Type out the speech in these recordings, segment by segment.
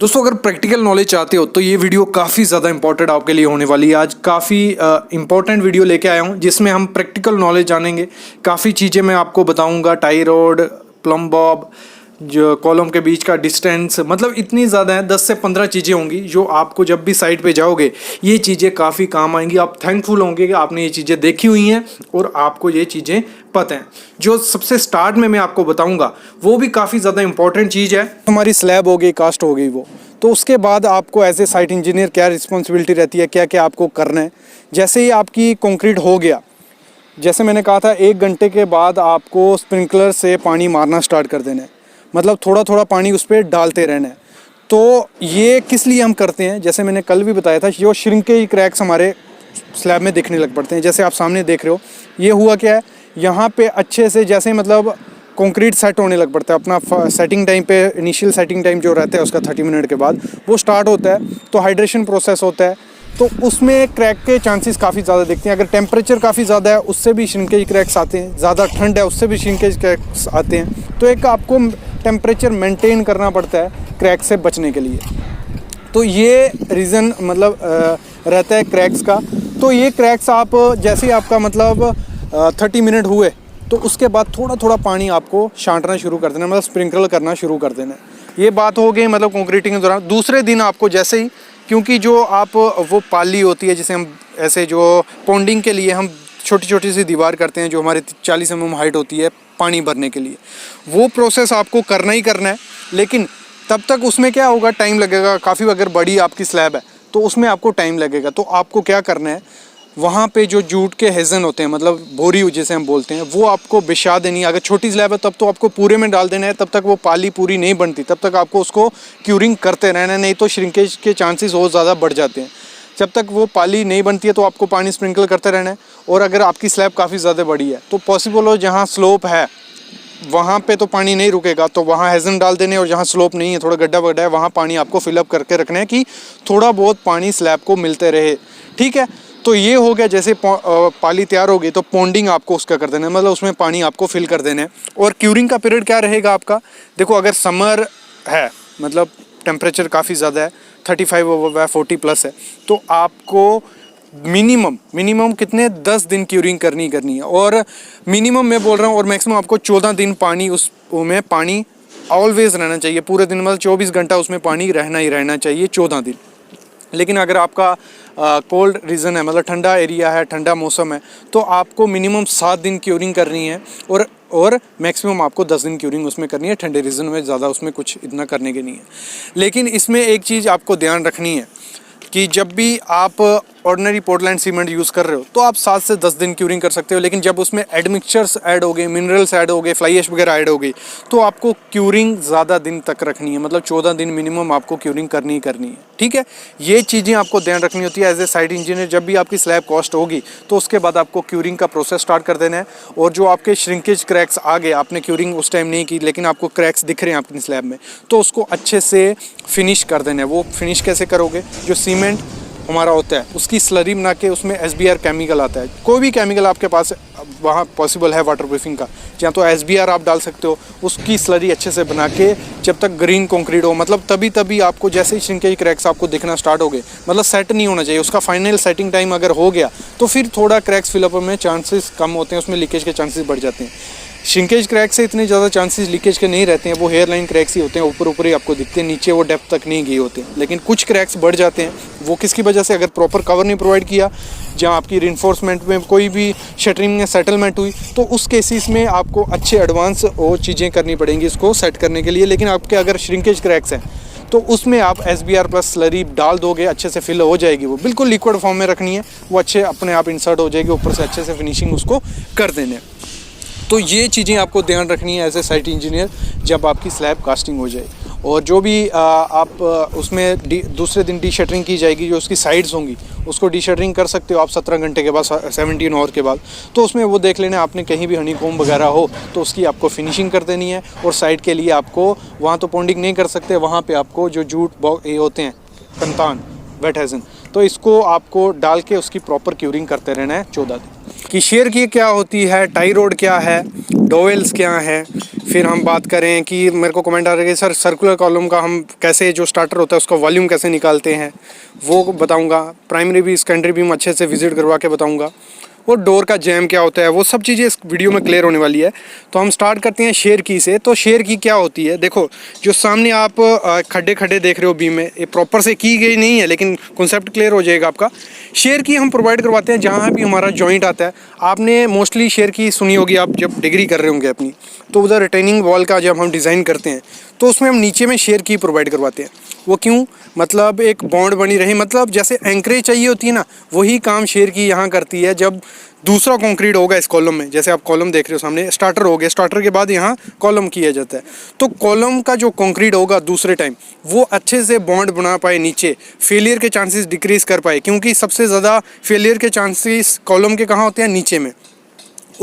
दोस्तों अगर practical knowledge चाहते हो तो ये वीडियो काफ़ी ज़्यादा इंपॉर्टेंट आपके लिए होने वाली है। आज काफ़ी इंपॉर्टेंट वीडियो लेके आया हूँ जिसमें हम प्रैक्टिकल नॉलेज जानेंगे। काफ़ी चीज़ें मैं आपको बताऊँगा, टाई रॉड, प्लम बॉब, जो कॉलम के बीच का डिस्टेंस, मतलब इतनी ज़्यादा है, 10 से 15 चीज़ें होंगी जो आपको जब भी साइट पे जाओगे ये चीज़ें काफ़ी काम आएंगी। आप थैंकफुल होंगे कि आपने ये चीज़ें देखी हुई हैं और आपको ये चीज़ें पता हैं। जो सबसे स्टार्ट में मैं आपको बताऊंगा वो भी काफ़ी ज़्यादा इंपॉर्टेंट चीज़ है। हमारी स्लैब हो गई, कास्ट हो गई वो, तो उसके बाद आपको एज ए साइट इंजीनियर क्या रिस्पॉन्सिबिलिटी रहती है, क्या क्या आपको करना है। जैसे ही आपकी कंक्रीट हो गया, जैसे मैंने कहा था 1 घंटे के बाद आपको स्प्रिंकलर से पानी मारना स्टार्ट कर देना है, मतलब थोड़ा थोड़ा पानी उस पर डालते रहना है। तो ये किस लिए हम करते हैं, जैसे मैंने कल भी बताया था, जो श्रिंकेज क्रैक्स हमारे स्लैब में दिखने लग पड़ते हैं। जैसे आप सामने देख रहे हो, ये हुआ क्या है, यहाँ पे अच्छे से जैसे मतलब कंक्रीट सेट होने लग पड़ता है। अपना सेटिंग टाइम पे, इनिशियल सेटिंग टाइम जो रहता है उसका 30 मिनट के बाद वो स्टार्ट होता है, तो हाइड्रेशन प्रोसेस होता है, तो उसमें क्रैक के चांसेस काफ़ी ज़्यादा दिखते हैं। अगर टेम्परेचर काफ़ी ज़्यादा है उससे भी श्रिंकेज क्रैक्स आते हैं, ज़्यादा ठंड है उससे भी श्रिंकेज क्रैक्स आते हैं। तो एक आपको टेम्परेचर मेंटेन करना पड़ता है क्रैक से बचने के लिए। तो ये रीज़न मतलब रहता है क्रैक्स का। तो ये क्रैक्स आप जैसे ही आपका मतलब 30 मिनट हुए तो उसके बाद थोड़ा थोड़ा पानी आपको छांटना शुरू कर देना, मतलब स्प्रिंकल करना शुरू कर देना। ये बात हो गई मतलब कंक्रीटिंग के दौरान। दूसरे दिन आपको जैसे ही, क्योंकि जो आप वो पाली होती है जिसे हम ऐसे जो पॉन्डिंग के लिए हम छोटी छोटी सी दीवार करते हैं जो हमारे 40 mm हाइट होती है पानी भरने के लिए, वो प्रोसेस आपको करना ही करना है। लेकिन तब तक उसमें क्या होगा, टाइम लगेगा काफ़ी। अगर बड़ी आपकी स्लैब है तो उसमें आपको टाइम लगेगा। तो आपको क्या करना है, वहाँ पे जो जूट के हेजन होते हैं, मतलब बोरी जिसे हम बोलते हैं, वो आपको बिछा देनी है। अगर छोटी स्लैब है तब तो आपको पूरे में डाल देना है, तब तक वो पाली पूरी नहीं बनती, तब तक आपको उसको क्यूरिंग करते रहना है, नहीं तो श्रिंकेज के चांसेस और ज़्यादा बढ़ जाते हैं। जब तक वो पाली नहीं बनती है तो आपको पानी स्प्रिंकल करते रहना है। और अगर आपकी स्लैब काफ़ी ज़्यादा बड़ी है तो पॉसिबल हो जहाँ स्लोप है वहाँ पे तो पानी नहीं रुकेगा, तो वहाँ हेजन डाल देने, और जहाँ स्लोप नहीं है, थोड़ा गड्ढा वड्ढा है, वहाँ पानी आपको फिलअप करके रखना है कि थोड़ा बहुत पानी स्लैब को मिलते रहे। ठीक है, तो ये हो गया। जैसे पाली तैयार हो गई तो पॉन्डिंग आपको उसका कर देना है, मतलब उसमें पानी आपको फिल कर देना है। और क्यूरिंग का पीरियड क्या रहेगा आपका, देखो अगर समर है, मतलब टेम्परेचर काफ़ी ज़्यादा है, 35 ओवर 40 प्लस है, तो आपको मिनिमम कितने 10 दिन क्यूरिंग करनी है। और मिनिमम मैं बोल रहा हूँ, और मैक्सिमम आपको 14 दिन पानी उसमें पानी ऑलवेज रहना चाहिए। पूरे दिन मतलब 24 घंटा उसमें पानी रहना चाहिए, 14 दिन। लेकिन अगर आपका कोल्ड रीजन है, मतलब ठंडा एरिया है, ठंडा मौसम है, तो आपको मिनिमम 7 दिन क्यूरिंग करनी है और मैक्सिमम आपको 10 दिन क्यूरिंग उसमें करनी है। ठंडे रीजन में ज़्यादा उसमें कुछ इतना करने के नहीं है। लेकिन इसमें एक चीज़ आपको ध्यान रखनी है कि जब भी आप ऑर्डिनरी पोर्टलैंड सीमेंट यूज़ कर रहे हो तो आप 7 से 10 दिन क्यूरिंग कर सकते हो। लेकिन जब उसमें एडमिक्सचर्स ऐड हो गए, मिनरल्स ऐड हो गए, फ्लाई ऐश वगैरह ऐड हो गई, तो आपको क्यूरिंग ज़्यादा दिन तक रखनी है, मतलब 14 दिन मिनिमम आपको क्यूरिंग करनी है। ठीक है, ये चीज़ें आपको ध्यान रखनी होती है एज ए साइट इंजीनियर। जब भी आपकी स्लैब कॉस्ट होगी तो उसके बाद आपको क्यूरिंग का प्रोसेस स्टार्ट कर देना है। और जो आपके श्रिंकेज क्रैक्स आ गए, आपने क्यूरिंग उस टाइम नहीं की लेकिन आपको क्रैक्स दिख रहे हैं अपनी स्लैब में, तो उसको अच्छे से फिनिश कर देना है। वो फिनिश कैसे करोगे, जो सीमेंट हमारा होता है उसकी स्लरी बना के उसमें SBR केमिकल आता है। कोई भी केमिकल आपके पास वहाँ पॉसिबल है वाटर प्रूफिंग का, या तो SBR आप डाल सकते हो। उसकी स्लरी अच्छे से बना के जब तक ग्रीन कंक्रीट हो, मतलब तभी आपको जैसे ही श्रिंकेज क्रैक्स आपको दिखना स्टार्ट हो गए, मतलब सेट नहीं होना चाहिए, उसका फाइनल सेटिंग टाइम अगर हो गया तो फिर थोड़ा क्रैक्स फिलअप में चांसेस कम होते हैं, उसमें लीकेज के चांसेस बढ़ जाते हैं। श्रिंकेज क्रैक से इतने ज़्यादा चांसेस लीकेज के नहीं रहते हैं, वो हेयर लाइन क्रैक्स ही होते हैं, ऊपर ही आपको दिखते हैं, नीचे वो डेप्थ तक नहीं गए होते। लेकिन कुछ क्रैक्स बढ़ जाते हैं, वो किसकी वजह से, अगर प्रॉपर कवर नहीं प्रोवाइड किया, जहाँ आपकी रिइंफोर्समेंट में कोई भी शटरिंग में सेटलमेंट हुई, तो उस केसेस में आपको अच्छे एडवांस वो चीज़ें करनी पड़ेंगी इसको सेट करने के लिए। लेकिन आपके अगर श्रिंकेज क्रैक्स हैं तो उसमें आप SBR प्लस स्लरी डाल दोगे, अच्छे से फिल हो जाएगी, वो बिल्कुल लिक्विड फॉर्म में रखनी है, वो अच्छे अपने आप इंसर्ट हो जाएगी, ऊपर से अच्छे से फिनिशिंग उसको कर देने। तो ये चीज़ें आपको ध्यान रखनी है एज ए साइट इंजीनियर जब आपकी स्लैब कास्टिंग हो जाए। और जो भी आप उसमें दूसरे दिन डी शटरिंग की जाएगी, जो उसकी साइड्स होंगी उसको डी शटरिंग कर सकते हो आप 17 घंटे के बाद, 17 आवर के बाद। तो उसमें वो देख लेना आपने कहीं भी हनीकॉम्ब वगैरह हो तो उसकी आपको फिनिशिंग कर देनी है। और साइड के लिए आपको वहाँ तो पॉन्डिंग नहीं कर सकते, वहाँ पर आपको जो जूट ये होते हैं कंतान, वेट हेजन, तो इसको आपको डाल के उसकी प्रॉपर क्यूरिंग करते रहना है 14 दिन। कि शेयर की क्या होती है, टाई रोड क्या है, डोवेल्स क्या है। फिर हम बात करें कि मेरे को कमेंट आ रहा है कि सर सर्कुलर कॉलम का हम कैसे, जो स्टार्टर होता है उसका वॉल्यूम कैसे निकालते हैं, वो बताऊंगा। प्राइमरी भी सेकेंडरी भी अच्छे से विजिट करवा के बताऊंगा। वो डोर का जैम क्या होता है, वो सब चीज़ें इस वीडियो में क्लियर होने वाली है। तो हम स्टार्ट करते हैं शेयर की से। तो शेयर की क्या होती है, देखो जो सामने आप खड्डे खड्डे देख रहे हो बीम में, ये प्रॉपर से की गई नहीं है लेकिन कॉन्सेप्ट क्लियर हो जाएगा आपका। शेयर की हम प्रोवाइड करवाते हैं जहाँ भी हमारा जॉइंट आता है। आपने मोस्टली शेयर की सुनी होगी, आप जब डिग्री कर रहे होंगे अपनी, तो उधर रिटेनिंग वॉल का जब हम डिज़ाइन करते हैं तो उसमें हम नीचे में शेयर की प्रोवाइड करवाते हैं। वो क्यों, मतलब एक बॉन्ड बनी रही, मतलब जैसे एंकरेज चाहिए होती है ना, वही काम शेयर की यहाँ करती है। जब दूसरा कंक्रीट होगा इस कॉलम में, जैसे आप कॉलम देख रहे हो सामने, स्टार्टर हो गया, स्टार्टर के बाद यहाँ कॉलम किया जाता है। तो कॉलम का जो कंक्रीट होगा दूसरे टाइम, वो अच्छे से बॉन्ड बना पाए, नीचे फेलियर के चांसेस डिक्रीज़ कर पाए, क्योंकि सबसे ज़्यादा फेलियर के चांसेस कॉलम के कहाँ होते हैं, नीचे में।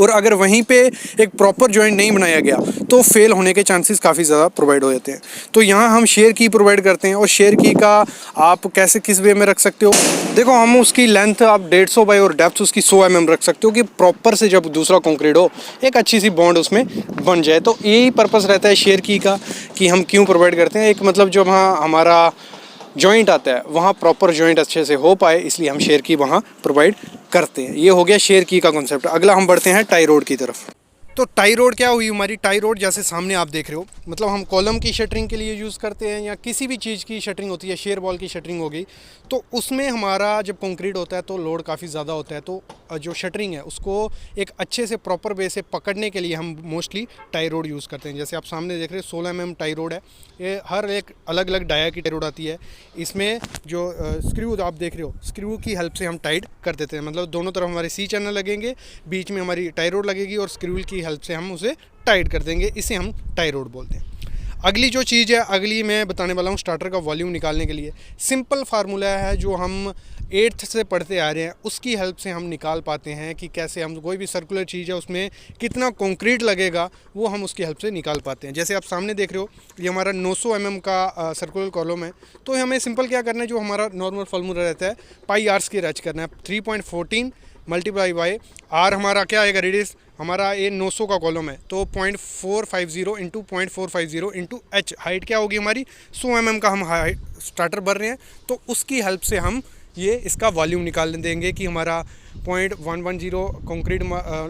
और अगर वहीं पे एक प्रॉपर जॉइंट नहीं बनाया गया तो फेल होने के चांसेस काफ़ी ज़्यादा प्रोवाइड हो जाते हैं। तो यहाँ हम शेयर की प्रोवाइड करते हैं। और शेयर की का आप कैसे किस वे में रख सकते हो, देखो हम उसकी लेंथ आप 150 बाई और डेप्थ उसकी 100 mm रख सकते हो कि प्रॉपर से जब दूसरा कंक्रीट हो एक अच्छी सी बॉन्ड उसमें बन जाए। तो यही पर्पज़ रहता है शेयर की का कि हम क्यों प्रोवाइड करते हैं। एक मतलब जब हाँ हमारा जॉइंट आता है वहाँ प्रॉपर जॉइंट अच्छे से हो पाए, इसलिए हम शेयर की वहाँ प्रोवाइड करते हैं। ये हो गया शेयर की का कॉन्सेप्ट। अगला हम बढ़ते हैं टाई रोड की तरफ। तो टाई रोड क्या हुई हमारी, टाई रोड जैसे सामने आप देख रहे हो, मतलब हम कॉलम की शटरिंग के लिए यूज़ करते हैं या किसी भी चीज़ की शटरिंग होती है, शेयर वॉल की शटरिंग हो गई, तो उसमें हमारा जब कंक्रीट होता है तो लोड काफ़ी ज़्यादा होता है। तो जो शटरिंग है उसको एक अच्छे से प्रॉपर वे से पकड़ने के लिए हम मोस्टली टाई रोड यूज़ करते हैं। जैसे आप सामने देख रहे हो 16 mm टाई रोड है। ये हर एक अलग अलग डाया की टाई रोड आती है। इसमें जो स्क्रू आप देख रहे हो, स्क्रू की हेल्प से हम टाइट कर देते हैं, मतलब दोनों तरफ हमारे सी चैनल लगेंगे, बीच में हमारी टाई रोड लगेगी और स्क्रू की हेल्प से हम उसे टाइट कर देंगे। इसे हम टाई रोड बोलते हैं। अगली जो चीज़ है, अगली मैं बताने वाला हूँ स्टार्टर का वॉल्यूम निकालने के लिए सिंपल फार्मूला है जो हम 8th से पढ़ते आ रहे हैं, उसकी हेल्प से हम निकाल पाते हैं कि कैसे हम कोई भी सर्कुलर चीज़ है उसमें कितना कंक्रीट लगेगा, वो हम उसकी हेल्प से निकाल पाते हैं। जैसे आप सामने देख रहे हो ये हमारा 900 mm का सर्कुलर कॉलम है। तो हमें सिंपल क्या करना है, जो हमारा नॉर्मल फार्मूला रहता है पाई आर स्क्वायर एच करना है। 3.14 मल्टीप्लाई बाई आर हमारा क्या आएगा, रेडियस हमारा ये 900 का कॉलम है तो 0.450 इंटू 0.450 इंटू एच, हाइट क्या होगी हमारी 100 mm का हम हाइट स्टार्टर भर रहे हैं। तो उसकी हेल्प से हम ये इसका वॉल्यूम निकाल देंगे कि हमारा 0.110 कंक्रीट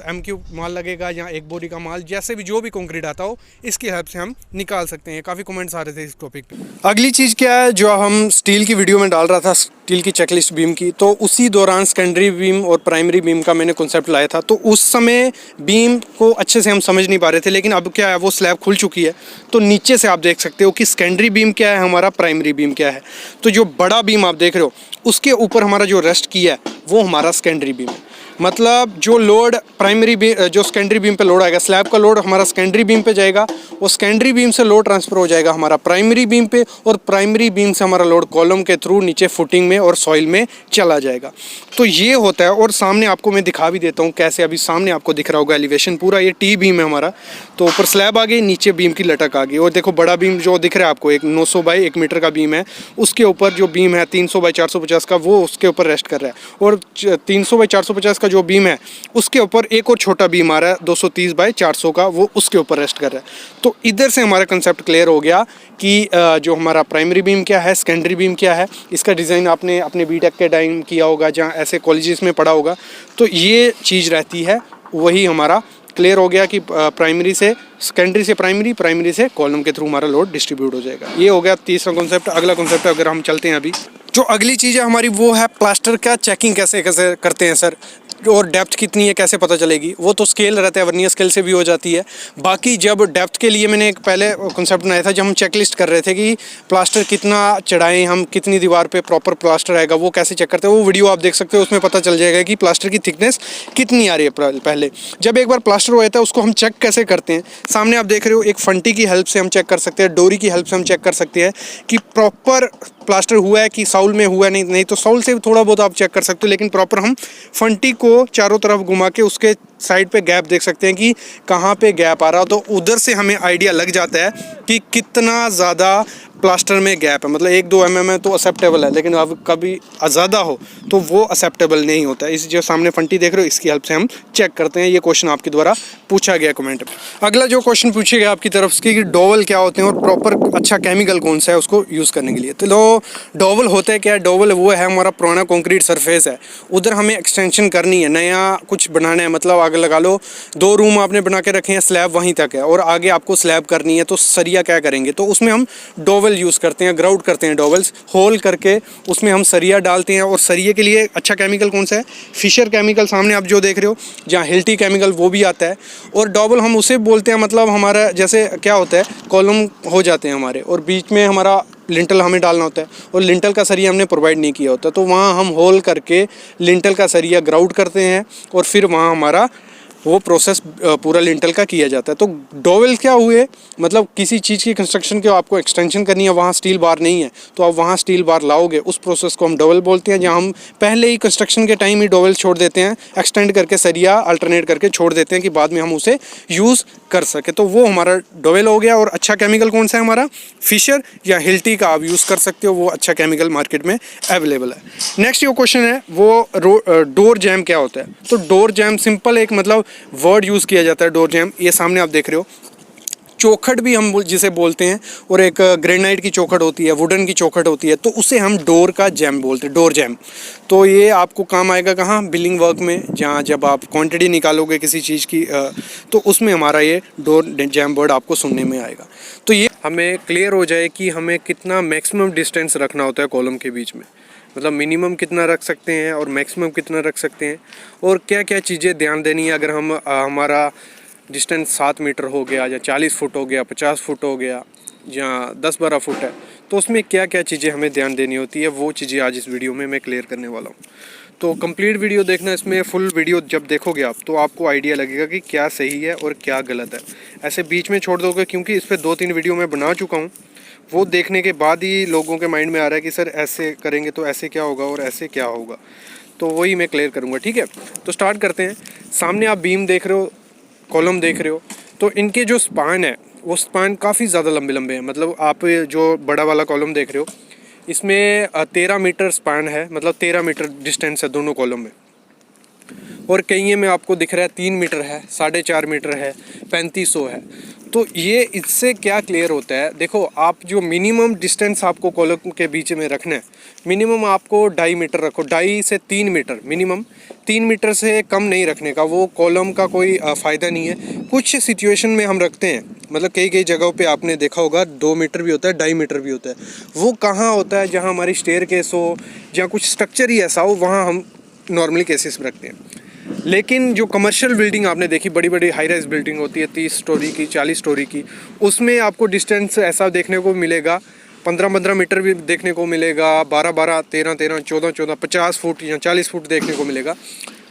MQ माल लगेगा या एक बोरी का माल, जैसे भी जो भी कंक्रीट आता हो इसकी हेल्प से हम निकाल सकते हैं। काफ़ी कमेंट्स आ रहे थे इस टॉपिक पे। अगली चीज़ क्या है, जो हम स्टील की वीडियो में डाल रहा था, स्टील की चेकलिस्ट बीम की, तो उसी दौरान सेकेंडरी बीम और प्राइमरी बीम का मैंने कॉन्सेप्ट लाया था। तो उस समय बीम को अच्छे से हम समझ नहीं पा रहे थे, लेकिन अब क्या है वो स्लैब खुल चुकी है। तो नीचे से आप देख सकते हो कि सेकेंडरी बीम क्या है, हमारा प्राइमरी बीम क्या है। तो जो बड़ा बीम आप देख रहे हो उसके ऊपर हमारा जो रेस्ट किया है वो हमारा सेकेंडरी बीम है। मतलब जो लोड प्राइमरी बीम, जो सेकेंडरी बीम पे लोड आएगा, स्लैब का लोड हमारा सेकेंडरी बीम पे जाएगा और सेकेंडरी बीम से लोड ट्रांसफ़र हो जाएगा हमारा प्राइमरी बीम पे, और प्राइमरी बीम से हमारा लोड कॉलम के थ्रू नीचे फुटिंग में और सॉइल में चला जाएगा। तो ये होता है। और सामने आपको मैं दिखा भी देता हूँ कैसे, अभी सामने आपको दिख रहा होगा एलिवेशन पूरा, ये टी बीम है हमारा। तो ऊपर स्लैब आ गई, नीचे बीम की लटक आ गई। और देखो बड़ा बीम जो दिख रहा है आपको, एक 900 बाई 1 मीटर का बीम है, उसके ऊपर जो बीम है 300 बाई 450 का, वो उसके ऊपर रेस्ट कर रहा है। और 300 बाई 450 का जो बीम है उसके ऊपर एक और छोटा बीम आ रहा है 230 बाई 400 का, वो उसके ऊपर रेस्ट कर रहा है। तो इधर से हमारा कंसेप्ट क्लियर हो गया कि जो हमारा प्राइमरी बीम क्या है, सेकेंडरी बीम क्या है। इसका डिज़ाइन आपने अपने बीटेक के टाइम किया होगा, जहाँ ऐसे कॉलेजेस में पढ़ा होगा। तो ये चीज़ रहती है, वही हमारा क्लियर हो गया कि प्राइमरी से सेकेंडरी से प्राइमरी, प्राइमरी से कॉलम के थ्रू हमारा लोड डिस्ट्रीब्यूट हो जाएगा। ये हो गया तीसरा कॉन्सेप्ट। अगला कॉन्सेप्ट अगर हम चलते हैं अभी, जो अगली चीज़ है हमारी वो है प्लास्टर का चेकिंग कैसे कैसे करते हैं सर, और डेप्थ कितनी है कैसे पता चलेगी। वो तो स्केल रहता है, वर्नियर स्केल से भी हो जाती है। बाकी जब डेप्थ के लिए मैंने एक पहले कॉन्सेप्ट बनाया था, जब हम चेकलिस्ट कर रहे थे कि प्लास्टर कितना चढ़ाएं हम, कितनी दीवार पे प्रॉपर प्लास्टर आएगा, वो कैसे चेक करते हैं, वो वीडियो आप देख सकते हो। उसमें पता चल जाएगा कि प्लास्टर की थिकनेस कितनी आ रही है। पहले जब एक बार प्लास्टर हो जाता है उसको हम चेक कैसे करते हैं, सामने आप देख रहे हो एक फंटी की हेल्प से हम चेक कर सकते हैं, डोरी की हेल्प से हम चेक कर सकते हैं कि प्रॉपर प्लास्टर हुआ है कि साउल में हुआ है। नहीं तो साउल से थोड़ा बहुत आप चेक कर सकते हो, लेकिन प्रॉपर हम फंटी को चारों तरफ घुमा के उसके साइड पे गैप देख सकते हैं कि कहाँ पे गैप आ रहा हो। तो उधर से हमें आइडिया लग जाता है कि कितना ज़्यादा प्लास्टर में गैप है, मतलब 1-2 mm है तो एक्सेप्टेबल है, लेकिन अब कभी ज़्यादा हो तो वो एक्सेप्टेबल नहीं होता है। इस जो सामने फंटी देख रहे हो इसकी हेल्प से हम चेक करते हैं। ये क्वेश्चन आपके द्वारा पूछा गया कमेंट में। अगला जो क्वेश्चन पूछे गया आपकी तरफ से कि डोवल क्या होते हैं और प्रॉपर अच्छा केमिकल कौन सा है उसको यूज़ करने के लिए। तो डोवल होता है क्या है? डोवल वो है हमारा पुराना कंक्रीट सरफेस है, उधर हमें एक्सटेंशन करनी है, नया कुछ बनाना है। मतलब आगे लगा लो 2 रूम आपने बना के रखे हैं, स्लैब वहीं तक है और आगे आपको स्लैब करनी है, तो सरिया क्या करेंगे? तो उसमें हम डोवल यूज़ करते हैं, ग्राउट करते हैं डोवल्स, होल करके उसमें हम सरिया डालते हैं। और सरिये के लिए अच्छा केमिकल कौन सा है? फिशर केमिकल, सामने आप जो देख रहे हो, जहाँ हिल्टी केमिकल वो भी आता है। और डोवल हम उसे बोलते हैं, मतलब हमारा जैसे क्या होता है, कॉलम हो जाते हैं हमारे और बीच में हमारा लिंटल हमें डालना होता है और लिंटल का सरिया हमने प्रोवाइड नहीं किया होता, तो वहाँ हम होल करके लिंटल का सरिया ग्राउट करते हैं और फिर वहाँ हमारा वो प्रोसेस पूरा लिंटल का किया जाता है। तो डोवेल क्या हुए? मतलब किसी चीज़ की कंस्ट्रक्शन के आपको एक्सटेंशन करनी है, वहाँ स्टील बार नहीं है तो आप वहाँ स्टील बार लाओगे, उस प्रोसेस को हम डोवेल बोलते हैं। जहाँ हम पहले ही कंस्ट्रक्शन के टाइम ही डोवेल छोड़ देते हैं, एक्सटेंड करके सरिया अल्टरनेट करके छोड़ देते हैं कि बाद में हम उसे यूज़ कर सके, तो वो हमारा डोवेल हो गया। और अच्छा केमिकल कौन सा है हमारा? फिशर या हिल्टी का आप यूज़ कर सकते हो, वो अच्छा केमिकल मार्केट में अवेलेबल है। नेक्स्ट जो क्वेश्चन है वो डोर जैम क्या होता है? तो डोर जैम सिंपल एक मतलब वर्ड यूज़ किया जाता है डोर जैम। ये सामने आप देख रहे हो, चौखट भी हम जिसे बोलते हैं, और एक ग्रेनाइट की चौखट होती है, वुडन की चौखट होती है, तो उसे हम डोर का जैम बोलते हैं, डोर जैम। तो ये आपको काम आएगा कहाँ? बिल्डिंग वर्क में, जहाँ जब आप क्वांटिटी निकालोगे किसी चीज़ की तो उसमें हमारा ये डोर जैम वर्ड आपको सुनने में आएगा। तो ये हमें क्लियर हो जाए कि हमें कितना मैक्सिमम डिस्टेंस रखना होता है कॉलम के बीच में, मतलब मिनिमम कितना रख सकते हैं और मैक्सिमम कितना रख सकते हैं, और क्या क्या चीज़ें ध्यान देनी है। अगर हम हमारा डिस्टेंस 7 मीटर हो गया या 40 फुट हो गया, 50 फुट हो गया या 10-12 फुट है, तो उसमें क्या क्या चीज़ें हमें ध्यान देनी होती है, वो चीज़ें आज इस वीडियो में मैं क्लियर करने वाला हूँ। तो कंप्लीट वीडियो देखना, इसमें फुल वीडियो जब देखोगे आप तो आपको आइडिया लगेगा कि क्या सही है और क्या गलत है। ऐसे बीच में छोड़ दोगे, क्योंकि इस पर 2-3 वीडियो मैं बना चुका हूँ, वो देखने के बाद ही लोगों के माइंड में आ रहा है कि सर ऐसे करेंगे तो ऐसे क्या होगा और ऐसे क्या होगा, तो वही मैं क्लियर करूँगा। ठीक है, तो स्टार्ट करते हैं। सामने आप बीम देख रहे हो, कॉलम देख रहे हो, तो इनके जो स्पान है वो स्पान काफ़ी ज़्यादा लंबे लंबे हैं। मतलब आप जो बड़ा वाला कॉलम देख रहे हो, इसमें 13 मीटर स्पान है, मतलब 13 मीटर डिस्टेंस है दोनों कॉलम में। और कई में आपको दिख रहा है 3 मीटर है, 4.5 मीटर है, 3500 है। तो ये इससे क्या क्लियर होता है? देखो, आप जो मिनिमम डिस्टेंस आपको कॉलम के बीच में रखना है, मिनिमम आपको 2.5 मीटर रखो, 2.5 से 3 मीटर, मिनिमम 3 मीटर से कम नहीं रखने का, वो कॉलम का कोई फ़ायदा नहीं है। कुछ सिचुएशन में हम रखते हैं, मतलब कई कई जगहों पे आपने देखा होगा 2 मीटर भी होता है, 2.5 मीटर भी होता है। वो कहाँ होता है? जहाँ हमारी स्टेयरकेस हो, जहाँ कुछ स्ट्रक्चर ही ऐसा हो, वहाँ हम नॉर्मली केसेस में रखते हैं। लेकिन जो कमर्शियल बिल्डिंग आपने देखी, बड़ी बड़ी हाई राइज बिल्डिंग होती है 30 स्टोरी की, 40 स्टोरी की, उसमें आपको डिस्टेंस ऐसा देखने को मिलेगा, 15-15 मीटर भी देखने को मिलेगा, 12-12, 13-13, 14-14, 50 फुट या 40 फुट देखने को मिलेगा।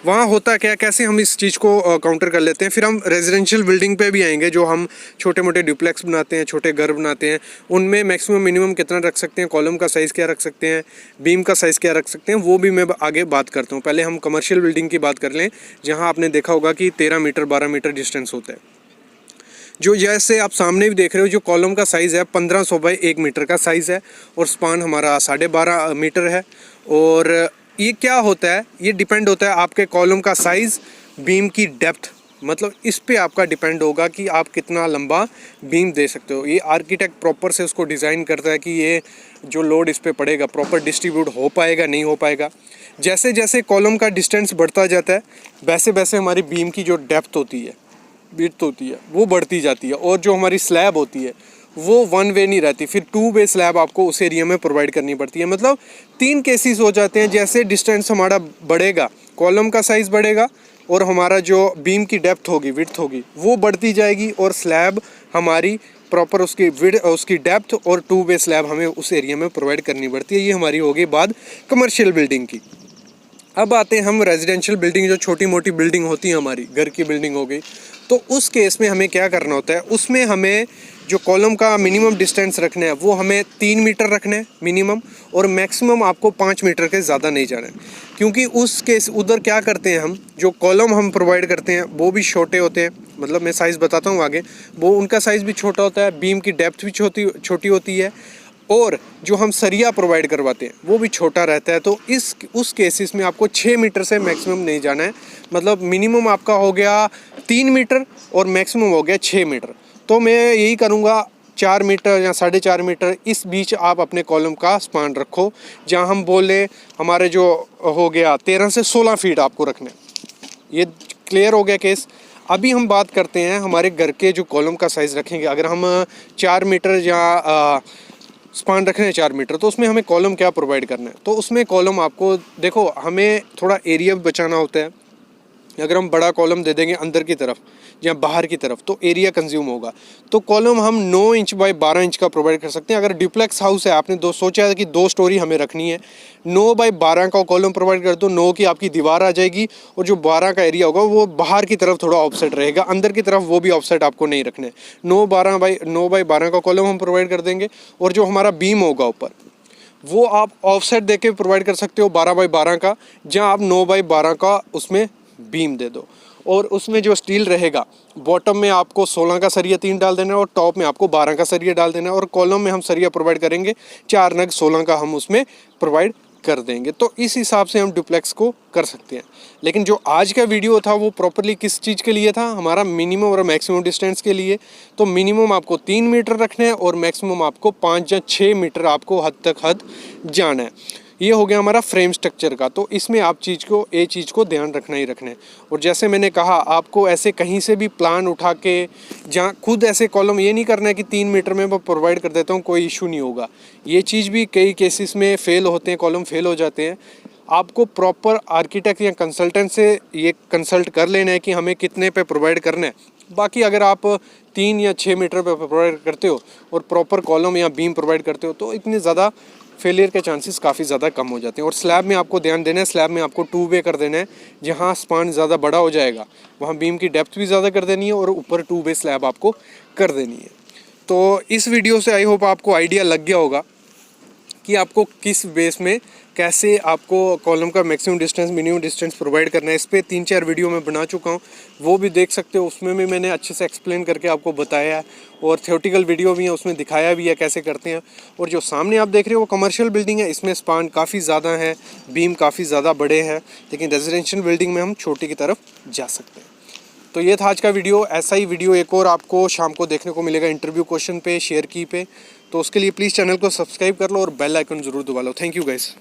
वहाँ होता क्या, कैसे हम इस चीज़ को काउंटर कर लेते हैं? फिर हम रेजिडेंशियल बिल्डिंग पे भी आएंगे, जो हम छोटे मोटे ड्यूप्लेक्स बनाते हैं, छोटे घर बनाते हैं, उनमें मैक्सिमम मिनिमम कितना रख सकते हैं, कॉलम का साइज़ क्या रख सकते हैं, बीम का साइज़ क्या रख सकते हैं, वो भी मैं आगे बात करता हूँ। पहले हम कमर्शियल बिल्डिंग की बात कर लें, जहाँ आपने देखा होगा कि 13 मीटर 12 मीटर डिस्टेंस होता है। जो जैसे आप सामने भी देख रहे हो, जो कॉलम का साइज़ है 1500 बाई 1 मीटर का साइज़ है, और स्पान हमारा 12.5 मीटर है। और ये क्या होता है? ये डिपेंड होता है आपके कॉलम का साइज़, बीम की डेप्थ, मतलब इस पे आपका डिपेंड होगा कि आप कितना लंबा बीम दे सकते हो। ये आर्किटेक्ट प्रॉपर से उसको डिज़ाइन करता है कि ये जो लोड इस पे पड़ेगा प्रॉपर डिस्ट्रीब्यूट हो पाएगा, नहीं हो पाएगा। जैसे जैसे कॉलम का डिस्टेंस बढ़ता जाता है, वैसे वैसे हमारी बीम की जो डेप्थ होती है, विड्थ होती है, वो बढ़ती जाती है। और जो हमारी स्लैब होती है वो 1 वे नहीं रहती, फिर 2 वे स्लैब आपको उस एरिया में प्रोवाइड करनी पड़ती है। मतलब 3 केसेस हो जाते हैं। जैसे डिस्टेंस हमारा बढ़ेगा, कॉलम का साइज़ बढ़ेगा और हमारा जो बीम की डेप्थ होगी, विड्थ होगी, वो बढ़ती जाएगी, और स्लैब हमारी प्रॉपर उसकी उसकी डेप्थ और 2 वे स्लैब हमें उस एरिया में प्रोवाइड करनी पड़ती है। ये हमारी होगी बात कमर्शियल बिल्डिंग की। अब आते हैं हम रेजिडेंशियल बिल्डिंग, जो छोटी मोटी बिल्डिंग होती है, हमारी घर की बिल्डिंग हो गई। तो उस केस में हमें क्या करना होता है? उसमें हमें जो कॉलम का मिनिमम डिस्टेंस रखना है वो हमें 3 मीटर रखना है मिनिमम, और मैक्सिमम आपको 5 मीटर के ज़्यादा नहीं जाना है। क्योंकि उस केस उधर क्या करते हैं हम, जो कॉलम हम प्रोवाइड करते हैं वो भी छोटे होते हैं, मतलब मैं साइज़ बताता हूँ आगे, वो उनका साइज़ भी छोटा होता है, बीम की डेप्थ भी छोटी होती है, और जो हम सरिया प्रोवाइड करवाते हैं वो भी छोटा रहता है। तो उस केसेस में आपको 6 मीटर से मैक्सिमम नहीं जाना है, मतलब मिनिमम आपका हो गया 3 मीटर और मैक्सिमम हो गया 6 मीटर। तो मैं यही करूँगा 4 मीटर या 4.5 मीटर इस बीच आप अपने कॉलम का स्पान रखो। जहाँ हम बोले हमारे जो हो गया 13 से 16 फीट आपको रखने। ये क्लियर हो गया केस। अभी हम बात करते हैं हमारे घर के जो कॉलम का साइज़ रखेंगे। अगर हम 4 मीटर या स्पान रख रहे हैं 4 मीटर, तो उसमें हमें कॉलम क्या प्रोवाइड करना है। तो उसमें कॉलम आपको देखो, हमें थोड़ा एरिया भी बचाना होता है। अगर हम बड़ा कॉलम दे देंगे अंदर की तरफ या बाहर की तरफ तो एरिया कंज्यूम होगा। तो कॉलम हम 9 इंच बाय 12 इंच का प्रोवाइड कर सकते हैं। अगर डुप्लेक्स हाउस है, आपने सोचा है कि 2 स्टोरी हमें रखनी है, 9 बाय 12 का कॉलम प्रोवाइड कर दो। 9 की आपकी दीवार आ जाएगी और जो 12 का एरिया होगा वो बाहर की तरफ थोड़ा ऑफसेट रहेगा, अंदर की तरफ वो भी ऑफसेट आपको नहीं रखने। 9 बाय 12 का कॉलम हम प्रोवाइड कर देंगे। और जो हमारा बीम होगा ऊपर वो आप ऑफसेट दे के प्रोवाइड कर सकते हो 12 बाय 12 का, जहाँ आप 9 बाय 12 का उसमें बीम दे दो। और उसमें जो स्टील रहेगा, बॉटम में आपको 16 का सरिया 3 डाल देना है और टॉप में आपको 12 का सरिया डाल देना है। और कॉलम में हम सरिया प्रोवाइड करेंगे 4 नग 16 का हम उसमें प्रोवाइड कर देंगे। तो इस हिसाब से हम डुप्लेक्स को कर सकते हैं। लेकिन जो आज का वीडियो था वो प्रॉपरली किस चीज़ के लिए था, हमारा मिनिमम और मैक्सिमम डिस्टेंस के लिए। तो मिनिमम आपको 3 मीटर रखना है और मैक्सिमम आपको 5 या 6 मीटर आपको हद जाना है। ये हो गया हमारा फ्रेम स्ट्रक्चर का। तो इसमें आप ये चीज़ को ध्यान रखना ही रखना है। और जैसे मैंने कहा, आपको ऐसे कहीं से भी प्लान उठा के जहाँ खुद ऐसे कॉलम ये नहीं करना है कि 3 मीटर में मैं प्रोवाइड कर देता हूँ, कोई इशू नहीं होगा। ये चीज़ भी कई केसेस में फेल होते हैं, कॉलम फेल हो जाते हैं। आपको प्रॉपर आर्किटेक्ट या कंसल्टेंट से ये कंसल्ट कर लेना है कि हमें कितने पे प्रोवाइड करना है। बाकी अगर आप 3 या 6 मीटर पे प्रोवाइड करते हो और प्रॉपर कॉलम या बीम प्रोवाइड करते हो तो इतने ज़्यादा फेलियर के चांसेस काफ़ी ज़्यादा कम हो जाते हैं। और स्लैब में आपको ध्यान देना है, स्लैब में आपको 2 वे कर देना है। जहाँ स्पान ज़्यादा बड़ा हो जाएगा वहाँ बीम की डेप्थ भी ज़्यादा कर देनी है और ऊपर 2 वे स्लैब आपको कर देनी है। तो इस वीडियो से आई होप आपको आइडिया लग गया होगा कि आपको किस बेस में कैसे आपको कॉलम का maximum distance minimum distance provide करना है। इस पर 3-4 वीडियो मैं बना चुका हूँ, वो भी देख सकते हो। उसमें भी मैंने अच्छे से एक्सप्लेन करके आपको बताया है और थियोरेटिकल वीडियो भी है, उसमें दिखाया भी है कैसे करते हैं। और जो सामने आप देख रहे हो वो कमर्शियल बिल्डिंग है, इसमें स्पान काफ़ी ज़्यादा है, बीम काफ़ी ज़्यादा बड़े हैं। लेकिन रेजिडेंशियल बिल्डिंग में हम छोटी की तरफ जा सकते हैं। तो ये था आज का वीडियो। ऐसा ही वीडियो एक और आपको शाम को देखने को मिलेगा इंटरव्यू क्वेश्चन पे, शेयर की पे। तो उसके लिए प्लीज़ चैनल को सब्सक्राइब कर लो और बेल आइकन ज़रूर दबा लो। Thank you guys.